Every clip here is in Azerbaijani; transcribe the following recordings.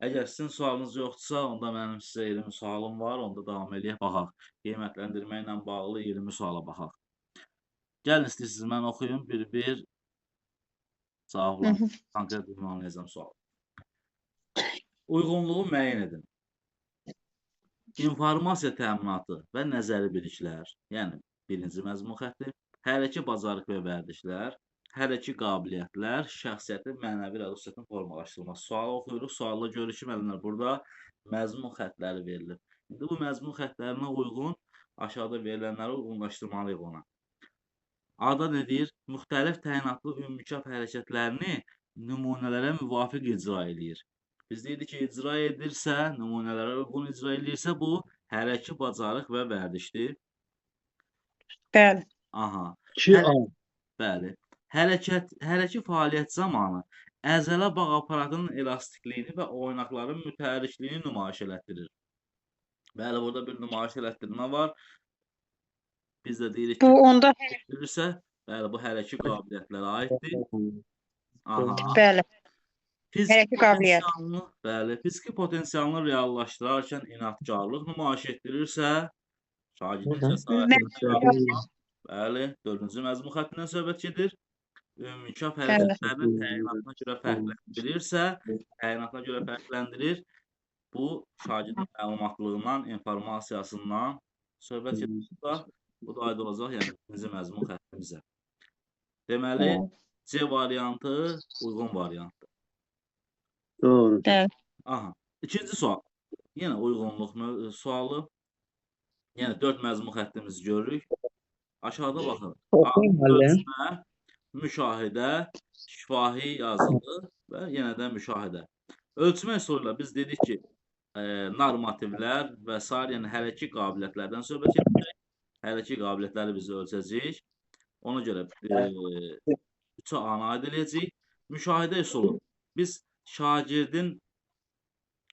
Əgər sizin sualınız yoxdursa, onda mənim sizə 20 sualım var, onda davam eləyək, baxaq. Qiymətləndirmə ilə bağlı 20 suala baxaq. Gəlin istəyirsiniz, mən oxuyum, bir-bir cavablan. Konkret ünvanlayacağım sual. Uyğunluğu müəyyən edin. İnformasiya təminatı və nəzəri biliklər, yəni birinci məzmun xətti, hələ ki bacarıq və vərdişlər, hələ ki qabiliyyətlər, şəxsiyyətin, mənəvi və ruhiyyətin formalaşdırılması. Sualı oxuyuruq, sualda görürük ki, müəllimlər, burada məzmun xəttləri verilir. İndi bu məzmun xəttlərinə uyğun, aşağıda verilənləri uyğunlaşdırmalıyıq ona. Ada nə deyir? Müxtəlif təyinatlı ümumkaf hərəkətlərini nümunələrə müvafiq icra eləyir. Biz deyirik ki, icra edirsə, nümunələrə uyğun icra edirsə, bu hərəki bacarıq və vərdişdir. Bəli. Aha. 2A. Bəli. Hərəki fəaliyyət zamanı əzələ bağ aparatının elastikliyini və oynaqların mütəhərrikliyini nümayiş elətdirir. Bəli, burada bir nümayiş elətdirmə var. Biz də deyirik ki, Bu onda bəli, bu hərəki qabiliyyətlərə aiddir. Aha. bəli. Fiziki Hərəki qabiliyyət. fiziki potensialını reallaşdırarkən inadkarlıq nümayiş etdirirsə, şagirdin cəsarəti, bəli, 4-cü məzmun xəttindən söhbət gedir. Ümumkaf hərəkətlərini təyinatına görə fərqləndirirsə, təyinatına görə fərqləndirir. Bu, şagirdin məlumatlığından, informasiyasından söhbət gedir. Bu da aid olacaq, yəni 2-ci məzmun xəttimizə. Deməli, C variantı uyğun variantdır. Doğru. Bəli. Aha. İkinci sual. Yenə uyğunluq sualı. Yəni 4 məzmun xəttimizi görürük. Aşağıda baxın. Ölçmə, müşahidə, şifahi yazılı və yenə də müşahidə. Ölçmə üsulu ilə biz dedik ki, normativlər və s. yəni hərəki qabiliyyətlərdən söhbət edəcək. Hərəki qabiliyyətləri biz ölçəcəyik. Ona görə 3-ə ana aid eləyəcəyik. Müşahidə üsulu. Biz şagirdin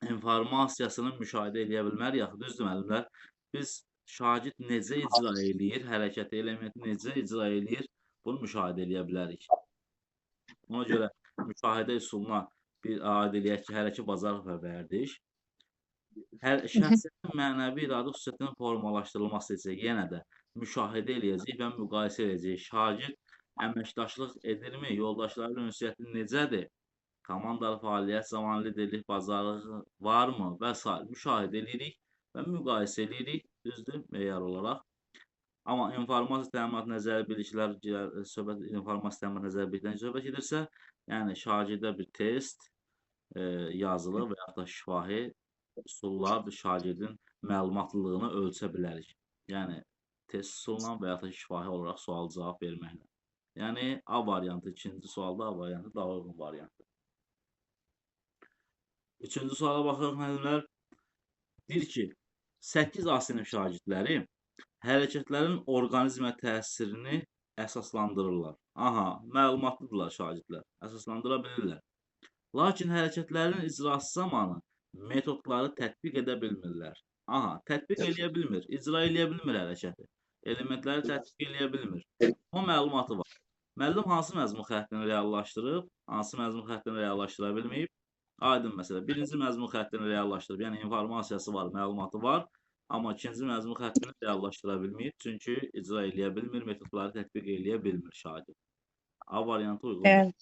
informasiyasını müşahidə eləyə bilmərik, yaxud düzdür müəllimlər? Biz şagird necə icra eləyir, hərəkəti, elementi necə icra eləyir, bunu müşahidə eləyə bilərik. Ona görə müşahidə üsuluna bir aid eləyək ki, hərəki bacarıq və vərdiş. Şəxsiyyətin mənəvi iradə xüsusiyyətinin formalaşdırılması isə yenə də müşahidə eləyəcək və müqayisə eləyəcək. Şagird əməkdaşlıq edirmi, yoldaşların ünsiyyəti necədir? Komandalı fəaliyyət, zamanlı liderlik bacarığı varmı və s. müşahidə edirik və müqayisə edirik, düzdür, meyar olaraq. Amma informasiya təminatı nəzəri biliklər, informasiya təminatı nəzəri bilikdən söhbət edirsə, yəni şagirdə bir test, yazılı və yaxud da şifahi üsullar şagirdin məlumatlılığını ölçə bilərik. Yəni, test üsulundan və yaxud da şifahi olaraq sual-cavab verməklə. Yəni, A variantı, ikinci sualda A variantı daha uyğun variantdır. Üçüncü suala baxırıq, müəllimlər. Deyir ki, 8 A sinif şagirdləri hərəkətlərin orqanizmə təsirini əsaslandırırlar. Aha, məlumatlıdırlar şagirdlər, əsaslandıra bilirlər. Lakin hərəkətlərin icrası zamanı metodları tətbiq edə bilmirlər. Aha, tətbiq eləyə bilmir, icra eləyə bilmir hərəkəti. Elementləri tətbiq eləyə bilmir. O məlumatı var. Müəllim hansı məzmun xəttini reallaşdırıb, hansı məzmun xəttini reallaşdıra bilməyib? Aydın məsələ. Birinci məzmun xəttini reallaşdırıb, yəni informasiyası var, məlumatı var. Amma ikinci məzmun xəttini reallaşdıra bilməyib. Çünki icra eləyə bilmir, metodları tətbiq eləyə bilmir şagird. A variantı uyğundur.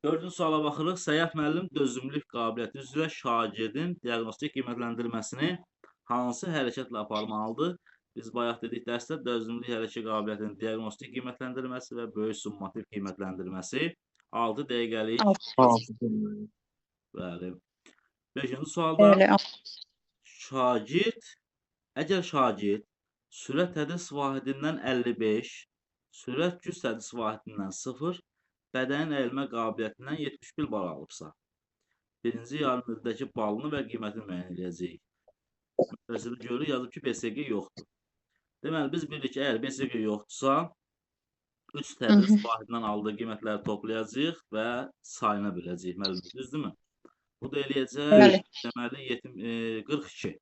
Dördüncü suala baxırıq. Səyyah müəllim dözümlülük qabiliyyəti üzrə şagirdin diaqnostik qiymətləndirməsini hansı hərəkətlə aparmalıdır? Biz bayaq dedik dərsdə dözümlülük hərəkət qabiliyyətinin diaqnostik qiymətləndirməsi və böyük summativ qiymətləndirməsi 6 dəqiqəlik. Bəli. 5-ci sualda əgər şagird sürət tədris vahidindən 55, sürət güc tədris vahidindən 0, bədənin əyilmə qabiliyyətindən 71 bal alıbsa, birinci yarımildəki balını və qiymətini müəyyən edəcəyik. Məsələsində görürük, yazıb ki, BSG yoxdur. Deməli, biz bilirik ki, əgər BSG yoxdursa, 3 tədris vahidindən aldığı qiymətləri toplayacaq və sayına biləcəyik, müəllim, düzdürmü? Bu da eləyəcək, deməli, 42.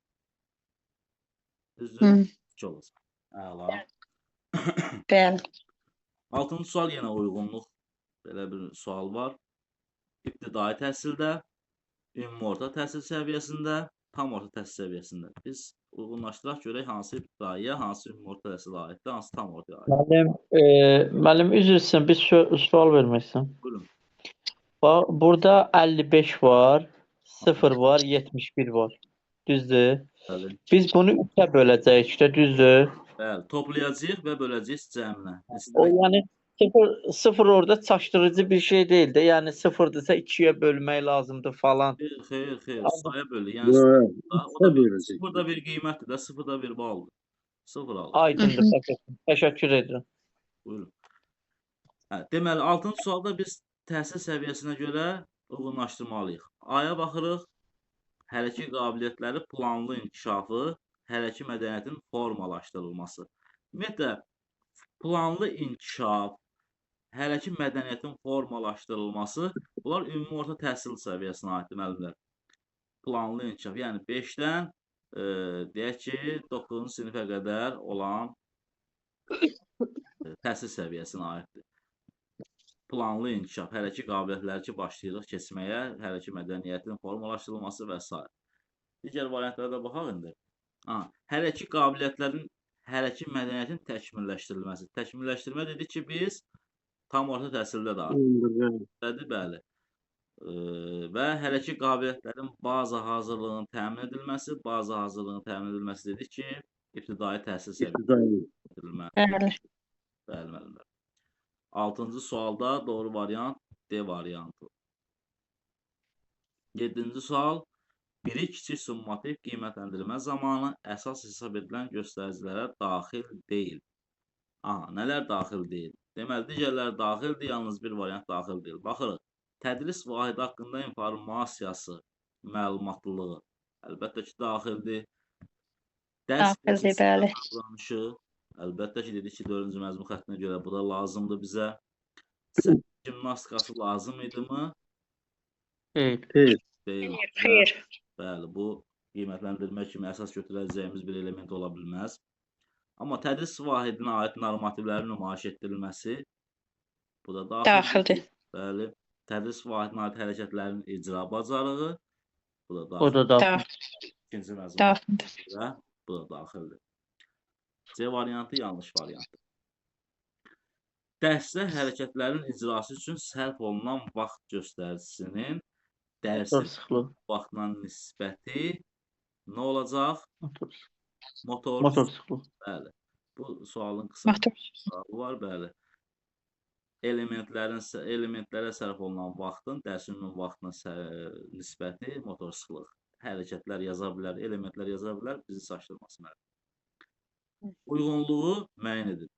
Düzdür? 2 olacaq. Əla. Bəli. 6-cı sual yenə uyğunluq. Belə bir sual var. İbtidai təhsildə ümumi orta təhsil səviyyəsində, tam orta təhsil səviyyəsində. Biz uyğunlaşdıraq görək hansı ibtidaiyə, hansı ümumi orta təhsilə aiddir, hansı tam ortaya aiddir. Müəllim üzr istəyirəm, bir sual vermək istəyirəm. Buyurun. Burada 55 var, 0 var, 71 var. Düzdür? Bəli. Biz bunu 3-ə böləcəyik də, düzdür? Bəli, toplayacağıq və böləcəyik cəminə. O yəni 0 orada çaşdırıcı bir şey deyil də. Yəni 0-dırsa 2-yə bölmək lazımdır falan. Xeyr, Amma- sayı bölü. Yəni Yox, o da bir böləcək. sıfırda bir qiymətdir də, sıfırda bir baldır. Sıfır alır. Aydındır, təşəkkür edirəm. Buyurun. Deməli, 6-cı sualda biz təhsil səviyyəsinə görə uyğunlaşdırmalıyıq. A-ya baxırıq. Hərəki qabiliyyətləri planlı inkişafı, hərəki mədəniyyətin formalaşdırılması. Ümumiyyətlə, planlı inkişaf, hərəki mədəniyyətin formalaşdırılması, bunlar ümumi orta təhsil səviyyəsinə aiddir, müəllimlər. Planlı inkişaf, yəni 5-dən deyək ki, 9-cu sinifə qədər olan təhsil səviyyəsinə aiddir. Planlı inkişaf, hərəki qabiliyyətləri ki, başlayırıq keçməyə, hərəki mədəniyyətin formalaşdırılması və s. Digər variantlara da baxaq indi. Hərəki qabiliyyətlərin, hərəki mədəniyyətin təkmilləşdirilməsi. Təkmilləşdirmə dedik ki, biz tam orta təhsildə də artıq. Bəli. Və hərəki qabiliyyətlərin baza hazırlığının təmin edilməsi, baza hazırlığının təmin edilməsi dedik ki, ibtidai təhsil səviyyəsində. Bəli. Bəli, müəllimlər. 6-cı sualda doğru variant D variantı. 7-ci sual. Biri kiçik summativ qiymətləndirmə zamanı əsas hesab edilən göstəricilərə daxil deyil. Nələr daxil deyil? Deməli, digərləri daxildir, yalnız bir variant daxil deyil. Baxırıq, tədris vahidi haqqında informasiyası, məlumatlılığı əlbəttə ki, daxildir. Daxildir, bəli. Davranışı, əlbəttə ki, dedik ki, 4-cü məzmun xəttinə görə bu da lazımdır bizə. Gimnastikası lazım idimi? Deyil. Deyil. Xeyr. Bəli, bu qiymətləndirmə kimi əsas götürəcəyimiz bir element ola bilməz. Amma tədris vahidinə aid normativlərin nümayiş etdirilməsi, bu da daxildir. Bəli. Tədris vahidinə aid hərəkətlərin icra bacarığı, bu da daxildir. O da daxil. İkinci məzmun Daxildir. və bu da daxildir. C variantı yanlış variantdır. Dərsdə hərəkətlərin icrası üçün sərf olunan vaxt göstəricisinin dərsin vaxtına nisbəti nə olacaq? Motor sıxlıq. Bəli. Bu sualın qısa Motor. cavabı var, bəli. Elementlərə sərf olunan vaxtın dərsin ümumi vaxtına nisbəti motor sıxlıq. Hərəkətlər yaza bilər, elementlər yaza bilər, bizi çaşdırmasın. Uyğunluğu müəyyən edin.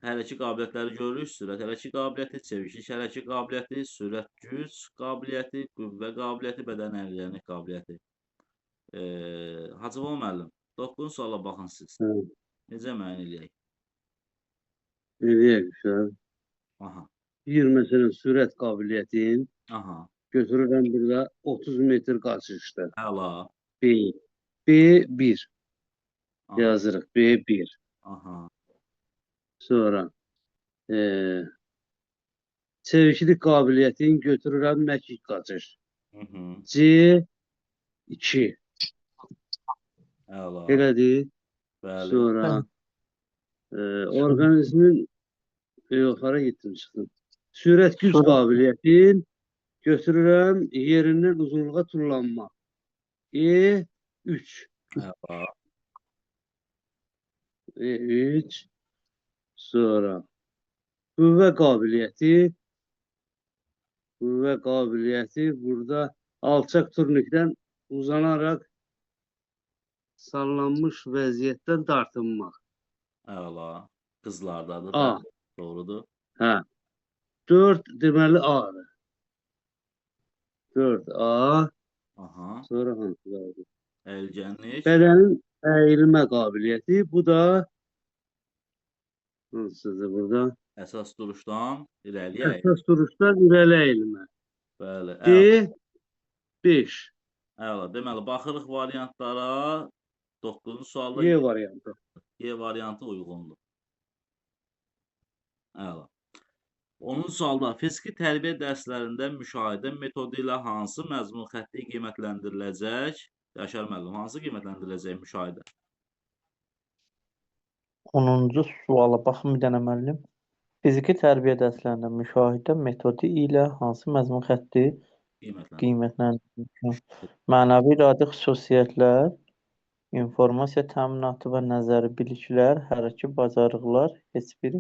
Hərəki qabiliyyətləri görürük. Sürət hərəki qabiliyyəti, çeviklik hərəki qabiliyyəti, sürət güc qabiliyyəti, qüvvə qabiliyyəti, bədən əməliyyatı qabiliyyəti. Hacıbal müəllim, 9-cu suala baxın siz. Necə müəyyən eləyək? Eləyək uşaq. Bir məsələn sürət qabiliyyətin götürürəm burada 30 metr qaçışda. Əla. B1 yazırıq. B1. Sonra çeviklik qabiliyyətin götürürəm məkik qaçış. C2. Əla. Elədir. Sonra orqanizmin yoxlara gittim çıxdım. Sürət güc qabiliyyətin götürürəm yerindən uzunluğa tullanma. E3. E3. Sonra qüvvə qabiliyyəti burada alçaq turnikdən uzanaraq sallanmış vəziyyətdən dartınmaq. Əla. Qızlardadır. A. Doğrudur. 4 deməli A-dır. 4A. Sonra hansılardır? Əlgənlik. Bədənin əyilmə qabiliyyəti. Bu da hansıdır burada? Əsas duruşdan irəli əyilmə. Əsas duruşdan irəli əyilmə. Bəli. D5. Əla. Deməli, baxırıq variantlara. 9-cu sualda Y variantı. Y variantı uyğundur. Əla. 10-cu sualda fiziki tərbiyə dərslərində müşahidə metodu ilə hansı məzmun xətti qiymətləndiriləcək? Yaşar müəllim, hansı qiymətləndiriləcək müşahidə? 10-cu suala baxın bir dənə müəllim. Fiziki tərbiyə dərslərində müşahidə metodu ilə hansı məzmun xətti Qiymətləndirilir. qiymətləndirilir? Mənəvi iradi xüsusiyyətlər, informasiya təminatı və nəzəri biliklər, hərəki bacarıqlar, heç biri.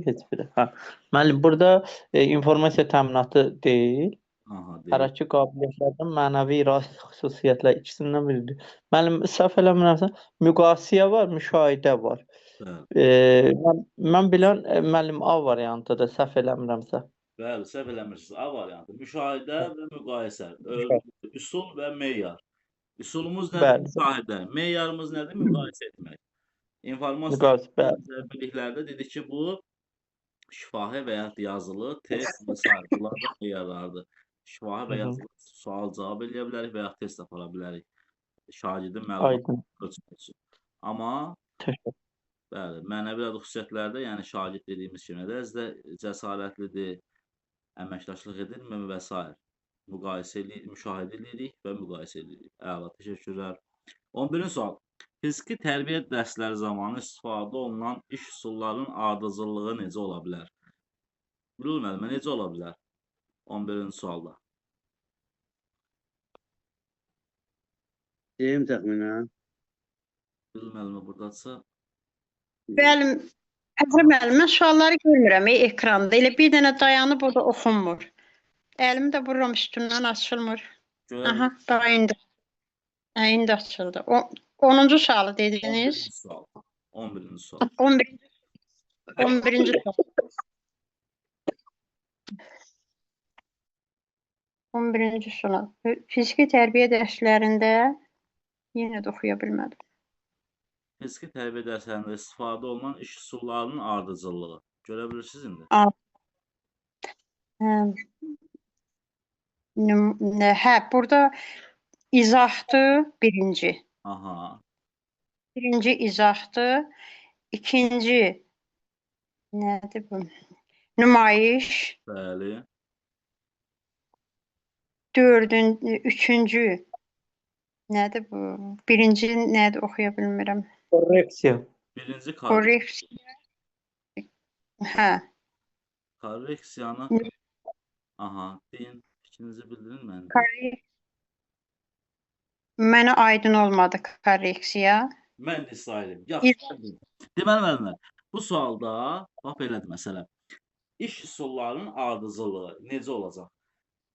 Hə. Müəllim, burada informasiya təminatı deyil, Aha, deyil. hərəki qabiliyyətlərdən mənəvi iradi xüsusiyyətlər ikisindən biridir. Müəllim, səhv eləmirəmsə, müqayisə var, müşahidə var. Bəli. Mən bilən müəllim A variantıdır, səhv eləmirəmsə. Bəli, səhv eləmirsiniz. A variantı. Müşahidə və müqayisə. Üsul və meyar. Üsulumuz nədir? Bəli. Müşahidə. Meyarımız nədir? Müqayisə etmək. İnformasiya Müqayisə, bəli. biliklərdə dedik ki, bu şifahi və ya yazılı, test və s. Bunlar da meyarlardır. Şifahi və yazılı sual cavab edə bilərik və ya test apara bilərik. Şagirdin məlumatını ölçmək üçün. Amma Təşəkkür. bəli, mənəvi iradi xüsusiyyətlərdə, yəni şagird dediyimiz kimi də cəsarətlidir, əməkdaşlıq edirmi və s. Müqayisə edirik, müşahidə edirik və müqayisə edirik. Əla, təşəkkürlər. 11-ci sual. Fiziki tərbiyə dərsləri zamanı istifadə olunan iş üsullarının ardıcıllığı necə ola bilər? Buyurun müəllimə, necə ola bilər? 11-ci sualda. Deyim təxminən. Buyurun müəllimə, buradadırsa. Bəli, Əzrə müəllim, mən sualları görmürəm ekranda. Elə bir dənə dayanıb orada oxunmur. Əlimi də vururam üstündən açılmır. Aha, daha indi. Hə, indi açıldı. 10-cu sualı dediniz. 11-ci sual. 11-ci sual. 11-ci sual. 11-ci sual. Fiziki tərbiyə dərslərində yenə də oxuya bilmədim. Fiziki tərbiyə dərslərində istifadə olunan iş üsullarının ardıcıllığı. Görə bilirsiniz indi? Hə, burada izahdır birinci. Aha. Birinci izahdır. İkinci nədir bu? Nümayiş. Bəli. Üçüncü nədir bu? Birinci nədir oxuya bilmirəm. Korreksiya. Birinci Korreksiya. Hə. Korreksiyanı. Aha, deyin, fikrinizi bildirin mən. Mənə aydın olmadı korreksiya. Mən də sayılım. Yaxşı. Deməli müəllimlər, bu sualda bax belədir məsələ. İş üsullarının ardıcıllığı necə olacaq?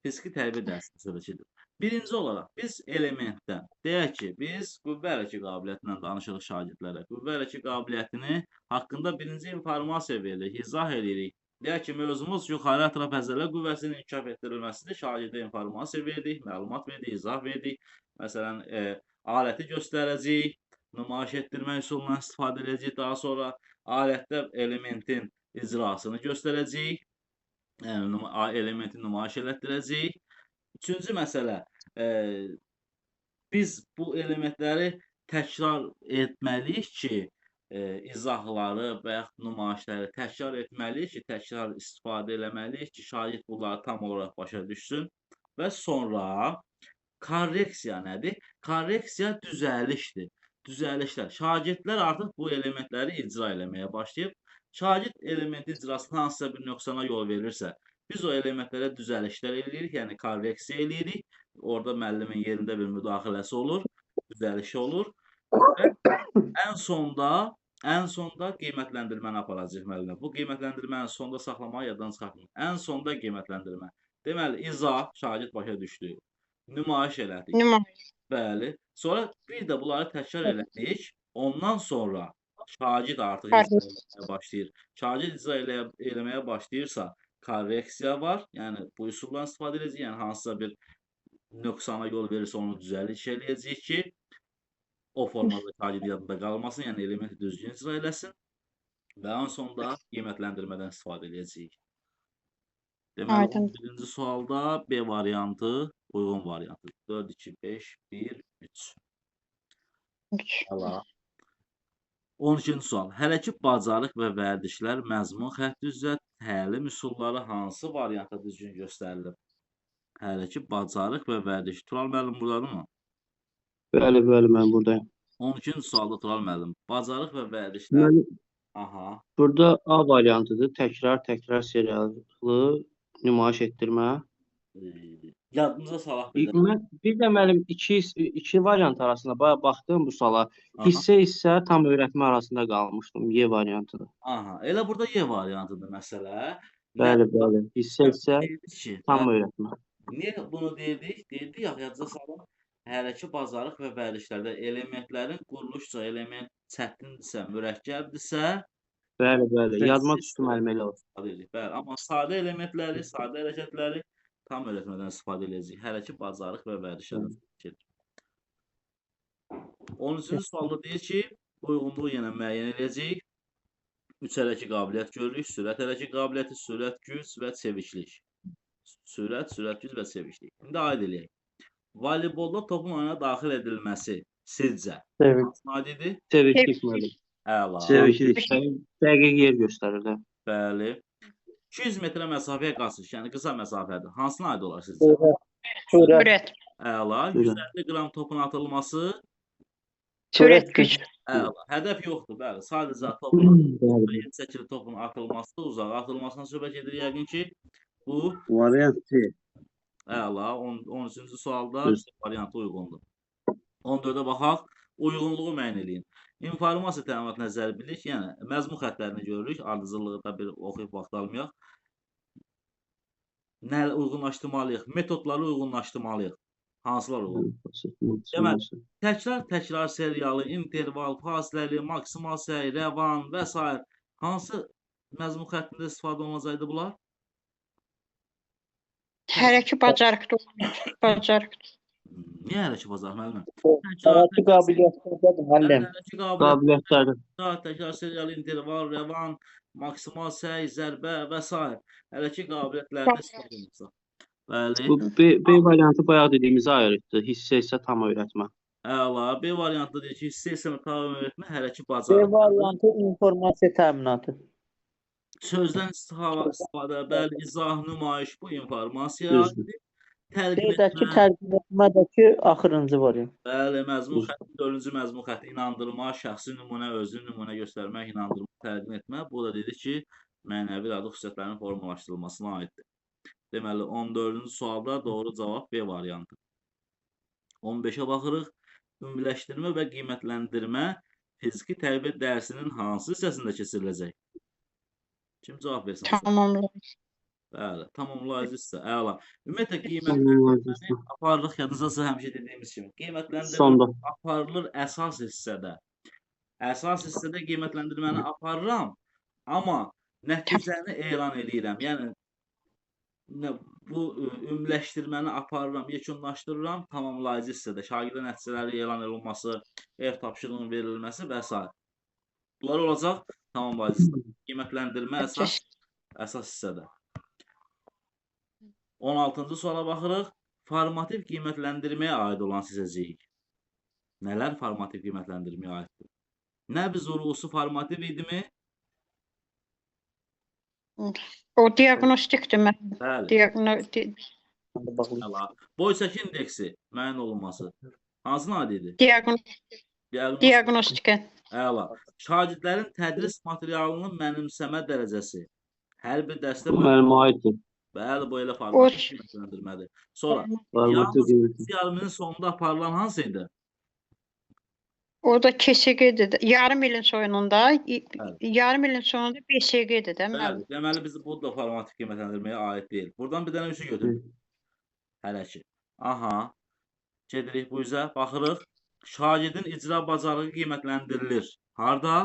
Fiziki tərbiyə dərsi söyləşidir. Birinci olaraq biz elementdən, deyək ki, biz qüvvə hərəkəti qabiliyyətindən danışırıq şagirdlərə. Qüvvə hərəkəti qabiliyyətini haqqında birinci informasiya veririk, izah edirik. Deyək ki, mövzumuz yuxarı ətraf əzələ qüvvəsinin inkişaf etdirilməsidir. Şagirdə informasiya verdik, məlumat verdik, izah verdik. Məsələn, aləti göstərəcəyik, nümayiş etdirmək üsulundan istifadə edəcəyik. Daha sonra alətdə elementin icrasını göstərəcəyik. Yəni, elementi nümayiş elətdirəcəyik. Üçüncü məsələ, biz bu elementləri təkrar etməliyik ki, izahları və yaxud nümayişləri təkrar etməliyik ki, təkrar istifadə eləməliyik ki, şagird bunları tam olaraq başa düşsün. Və sonra korreksiya nədir? Korreksiya düzəlişdir. Düzəlişlər. Şagirdlər artıq bu elementləri icra eləməyə başlayıb. Şagird elementi icrasına hansısa bir nöqsana yol verirsə, biz o elementlərə düzəlişlər eləyirik, yəni korreksiya eləyirik. Orada müəllimin yerində bir müdaxiləsi olur, düzəlişi olur. Və ən sonda qiymətləndirməni aparacaq müəllimə. Bu qiymətləndirməni sonda saxlamağı yaddan çıxartmayın. Ən sonda qiymətləndirmə. Deməli, izah, şagird başa düşdü. Nümayiş elədik. Bəli. Sonra bir də bunları təkrar elədik. Ondan sonra şagird artıq icra eləməyə başlayır. Şagird icra eləməyə başlayırsa, korreksiya var. Yəni, bu üsuldan istifadə edəcəyik. Yəni, hansısa bir nöqsana yol verirsə, onu düzəliş eləyəcəyik ki, o formada şagird yadında qalmasın. Yəni, elementi düzgün icra eləsin. Və ən sonda qiymətləndirmədən istifadə edəcəyik. Deməli, 11-ci sualda B variantı uyğun variantı. 4, 2, 5, 1, 3. Əla. 12-ci sual. Hərəkət, bacarıq və vərdişlər məzmun xətti üzrə təlim üsulları hansı variantda düzgün göstərilir? Hərəkət, bacarıq və vərdiş. Tural müəllim buradadırmı? Bəli, bəli, mən buradayım. 12-ci sualda Tural müəllim. Bacarıq və vərdişlər. Deməli, Aha. burada A variantıdır. Təkrar seriallı nümayiş etdirmə. Yadınıza salaq bir də. Mən bir də müəllim iki variant arasında bayağı baxdım bu suala. Aha. Hissə tam öyrətmə arasında qalmışdım. Y variantıdır. Aha. Elə burada Y variantıdır məsələ. Bəli, bəli. Hissə Deyirdik ki, tam öyrətmə. niyə bunu deyirdik? Deyirdik ya, yadınıza salın. Hərəkət, bacarıq və vərdişlərdə elementlərin quruluşca element çətindirsə, mürəkkəbdirsə, Bəli, bəli. Yadıma düşdü müəllim elə olsun. istifadə edirik. Bəli, amma sadə elementləri, sadə hərəkətləri tam öyrətmədən istifadə edəcəyik. Hərəkət, bacarıq və vərdişlərdən istifadə edirik. 13-cü sualda deyir ki, uyğunluğu yenə müəyyən edəcəyik. 3 hərəkət qabiliyyət görürük. Sürət hərəkət qabiliyyəti, sürət, güc və çeviklik. Sürət, güc və çeviklik. İndi aid eləyək. Voleybolda topun oyuna daxil edilməsi sizcə aiddir? Çeviklik müəllim. Əla. Çeviklik. Dəqiq yer göstərir də. Bəli. 200 metrə məsafəyə qaçış, yəni qısa məsafədir. Hansına aid olar sizcə? Sürət. Əla. 150 qram topun atılması. Sürət güc. Əla. Hədəf yoxdur, bəli. Sadəcə topun atılması, uzağa atılmasına söhbət edir yəqin ki, bu Variant C. əla. 13-cü sualda variantı uyğundur. 14-ə baxaq. Uyğunluğu müəyyən eləyin. İnformasiya təminat nəzəri bilik, yəni məzmun xəttlərini görürük. Ardıcıllığı da bir oxuyub vaxt almayaq. Nə uyğunlaşdırmalıyıq? Metodları uyğunlaşdırmalıyıq. Hansılar uyğun? Deməli, təkrar seriyalı, interval, fasiləli, maksimal səy, rəvan və s. hansı məzmun xəttində istifadə olunacaqdı bunlar? Hərəkət, bacarıqdır. Bacarıqdır. Niyə hərəkət bacarıq müəllimə? Hərəkət qabiliyyətindədir müəllim. Hərəkət qabiliyyəti, Qabiliyyətlərdir. təkrar seriyalı, interval, rəvan, maksimal səy, zərbə və s. Hərəkət qabiliyyətlərində istifadə olunacaq. Bəli. Bu B variantı bayaq dediyimizə ayrıqdır. Hissə isə tam öyrətmə. Əla. B variantda deyir ki, hissə isə tam öyrətmə, hərəkət B bacarıq. variantı informasiya təminatı. Sözdən istifadə, bəli, izah, nümayiş bu informasiya. Düzdür. Təlqin Qeydəki etmə, tərcümə etmədəki axırıncı variant. bəli, məzmun xətti, 4-cü məzmun xətti inandırma, şəxsi nümunə, özünü nümunə göstərmək, inandırma, təlqin etmə. Bu da dedik ki, mənəvi iradi xüsusiyyətlərin formalaşdırılmasına aiddir. Deməli, 14-cü sualda doğru cavab B variantı. 15-ə baxırıq. Ümumiləşdirmə və qiymətləndirmə fiziki tərbiyə dərsinin hansı hissəsində keçiriləcək? Kim cavab versin? Tamamlayın. Bəli, tamamlayıcı hissə. Əla. Ümumiyyətlə qiymətləndirməni aparırıq, yadınızda həmişə dediyimiz kimi. Qiymətləndirmə Sonda. aparılır əsas hissədə. Əsas hissədə qiymətləndirməni aparıram, amma nəticəni elan eləyirəm. Yəni bu ümumiləşdirməni aparıram, yekunlaşdırıram, tamamlayıcı hissədə şagirdə nəticələri elan olunması, ev tapşırığının verilməsi və s. Bunlar olacaq tamamlayıcı hissədə. Qiymətləndirmə əsas hissədə. 16-cı suala baxırıq. Formativ qiymətləndirməyə aid olan seçəcəyik. Nələr formativ qiymətləndirməyə aiddir? Nəbz vurğusu formativ idimi? O diaqnostikdir mən. Bəli. Əla. Boy çəki indeksi müəyyən olunması. Hansına aid idi? Diaqnostika. Əla. Şagirdlərin tədris materialının mənimsəmə dərəcəsi. Hər bir dərsdə Müəllimə aiddir. bəli, bu elə formativ qiymətləndirmədir. Sonra, yalnız yarımının sonunda aparılan hansı idi? O da KSG-dir. Yarım ilin sonunda, yarım ilin sonunda BSG-dir də müəllim. Deməli, biz bu da formativ qiymətləndirməyə aid deyil. Buradan bir dənə üçü götürürük. Hələ ki. Aha. Gedirik bu üzə, baxırıq. Şagirdin icra bacarığı qiymətləndirilir. Harda?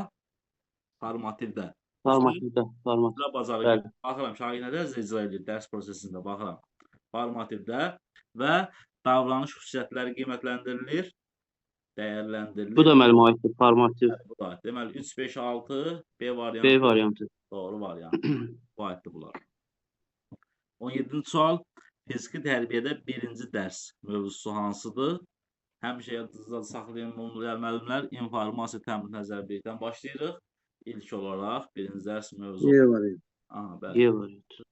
Formativdə. Formativdə. İcra bacarığı. Baxıram, şagird nə dərəcədə icra edir dərs prosesində, baxıram. Formativdə və davranış xüsusiyyətləri qiymətləndirilir, dəyərləndirilir. Bu da müəllimə aiddir, formativ. Bu da. Deməli, 3, 5, 6, B variantı. B variantı. Doğru variant. Bu aiddir bunlar. 17-ci sual. Fiziki tərbiyədə birinci dərs mövzusu hansıdır? Həmişə yadınızda saxlayın bunu müəllimlər. İnformasiya təmin nəzər birlikdən başlayırıq. İlk olaraq birinci dərs mövzu. Y variantı. Aha, bəli. Y variantı.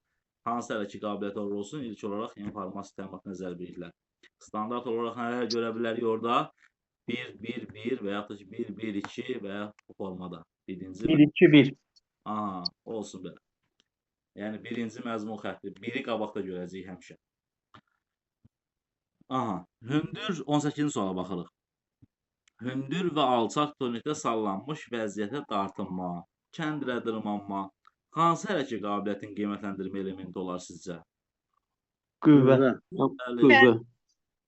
Hansı hələ ki qabiliyyət olsun, ilk olaraq informasiya təmin nəzər birliklər. Standart olaraq nələr görə bilərik orada? 1, 1, 1 və yaxud da ki 1, 1, 2 və ya bu formada. Birinci 1 2 1. Aha, olsun belə. Yəni birinci məzmun xətti. Biri qabaqda görəcəyik həmişə. Aha, hündür 18-ci suala baxırıq. Hündür və alçaq tonikdə sallanmış vəziyyətə dartınma, kəndirə dırmanma. Hansı hərəkət qabiliyyətin qiymətləndirmə elementi olar sizcə? Qüvvə. Bəli, Qüvvə.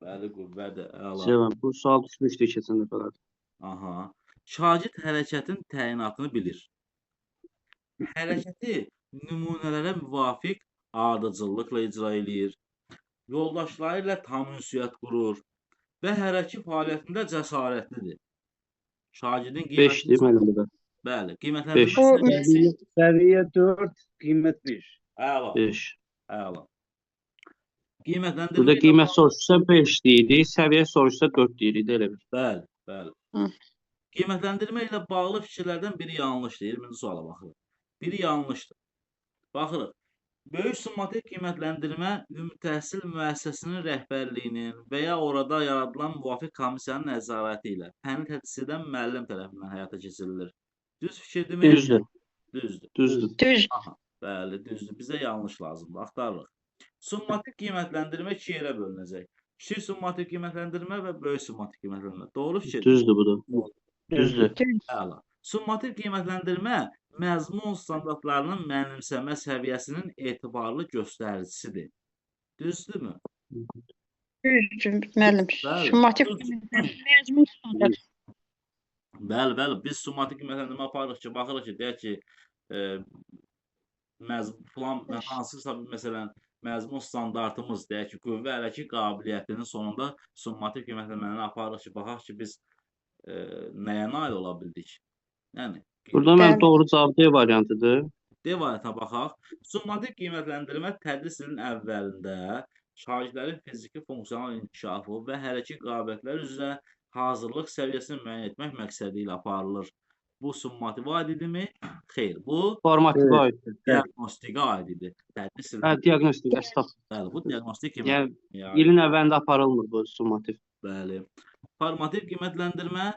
bəli, qüvvədir. Əla. Cevap. Bu sual düşmüşdü keçən dəfələr. Aha. Şagird hərəkətin təyinatını bilir. Hərəkəti nümunələrə müvafiq ardıcıllıqla icra eləyir. Yoldaşları ilə tam ünsiyyət qurur və hərəki fəaliyyətində cəsarətlidir. Şagirdin 5-dir mənim burada. Bəli, Beş. qiymətləndirmə səviyyəsi Seviye 4, kıymet 5. əla, 5. əla. Qiymətləndirmə Burada qiymət soruşsa 5 deyirik, səviyyə soruşsa 4 deyirik də elə bir. Bəli, bəli. Hı. Qiymətləndirmə ilə bağlı fikirlərdən biri yanlışdır. 20-ci suala baxırıq. Biri yanlışdır. Baxırıq. Böyük summativ qiymətləndirmə ümumi təhsil müəssisəsinin rəhbərliyinin və ya orada yaradılan müvafiq komissiyanın nəzarəti ilə fənni tədris edən müəllim tərəfindən həyata keçirilir. Düz fikirdirmi? Düzdür. Düzdür. Düzdür. Düz. Aha, bəli, düzdür. Bizə yanlış lazımdır. Axtarırıq. Summativ qiymətləndirmə iki yerə bölünəcək. Kiçik summativ qiymətləndirmə və böyük summativ qiymətləndirmə. Doğru fikir. Düzdür bu da. Düzdür. Əla. Summativ qiymətləndirmə məzmun standartlarının mənimsəmə səviyyəsinin etibarlı göstəricisidir. Düzdürmü? Düzdür müəllim. Bəli. Summativ məzmun standart. Bəli, bəli. Biz summativ qiymətləndirmə aparırıq ki, baxırıq ki, deyək ki, plan hansısa məsələn məzmun standartımız deyək ki, qüvvə hərəkət qabiliyyətinin sonunda summativ qiymətləndirməni aparırıq ki, baxaq ki, biz nəyə nail ola bildik? Yəni Burada mənim doğru cavab D variantıdır. D variantına baxaq. Summativ qiymətləndirmə tədris ilinin əvvəlində şagirdlərin fiziki funksional inkişafı və hərəkət qabiliyyətləri üzrə hazırlıq səviyyəsini müəyyən etmək məqsədi ilə aparılır. Bu summativ aididirmi? Xeyr, bu Formativ aiddir. diaqnostika aididir. Tədris Hə, ilinin diaqnostik əsas. bəli, bu diaqnostik Yəni qiymətləndirmə. ilin əvvəlində aparılmır bu summativ. Bəli. Formativ qiymətləndirmə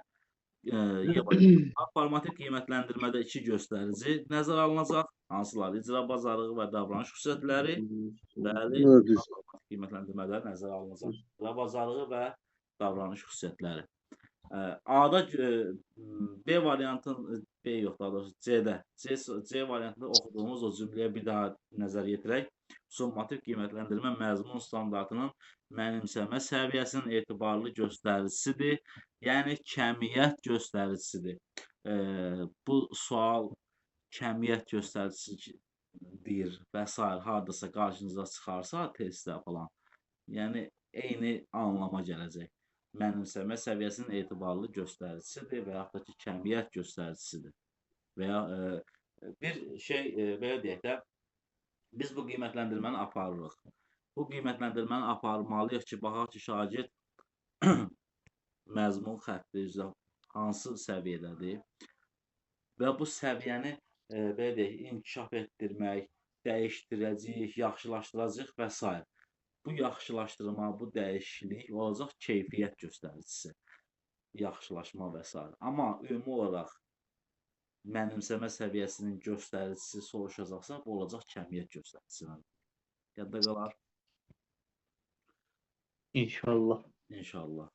formativ qiymətləndirmədə iki göstərici nəzərə alınacaq. Hansılar? İcra bacarığı və davranış xüsusiyyətləri. Bəli, Düz. formativ qiymətləndirmədə nəzərə alınacaq. İcra bacarığı və davranış xüsusiyyətləri. A-da B variantın B yox, daha doğrusu C-də. C variantında oxuduğumuz o cümləyə bir daha nəzər yetirək. Summativ qiymətləndirmə məzmun standartının mənimsəmə səviyyəsinin etibarlı göstəricisidir. Yəni kəmiyyət göstəricisidir. Bu sual kəmiyyət göstəricisidir və s. hardasa qarşınıza çıxarsa testdə falan. Yəni eyni anlama gələcək. Mənimsəmə səviyyəsinin etibarlı göstəricisidir və yaxud da ki, kəmiyyət göstəricisidir. Və ya bir şey, belə deyək də, biz bu qiymətləndirməni aparırıq. Bu qiymətləndirməni aparmalıyıq ki, baxaq ki, şagird məzmun xətti üzrə hansı səviyyədədir və bu səviyyəni belə deyək, inkişaf etdirmək, dəyişdirəcəyik, yaxşılaşdıracaq və s. Bu yaxşılaşdırma, bu dəyişiklik olacaq keyfiyyət göstəricisi, yaxşılaşma və s. Amma ümumi olaraq mənimsəmə səviyyəsinin göstəricisi soruşacaqsa, bu olacaq kəmiyyət göstəricisi. Yadda qalar. İnşallah. İnşallah.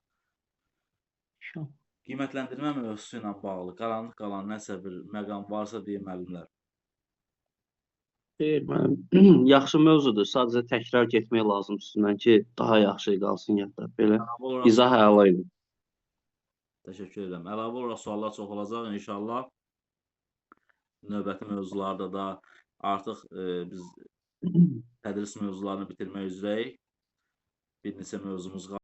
İnşallah. Qiymətləndirmə mövzusu ilə bağlı qaranlıq qalan nəsə bir məqam varsa deyə müəllimlər. Deyir, mənim yaxşı mövzudur. Sadəcə təkrar getmək lazımdır üstündən ki, daha yaxşı qalsın yadda. Belə izah əla idi. Təşəkkür edirəm. Əlavə olaraq suallar çox olacaq inşallah. Növbəti mövzularda da artıq biz tədris mövzularını bitirmək üzrəyik. Bir neçə mövzumuz qaldı.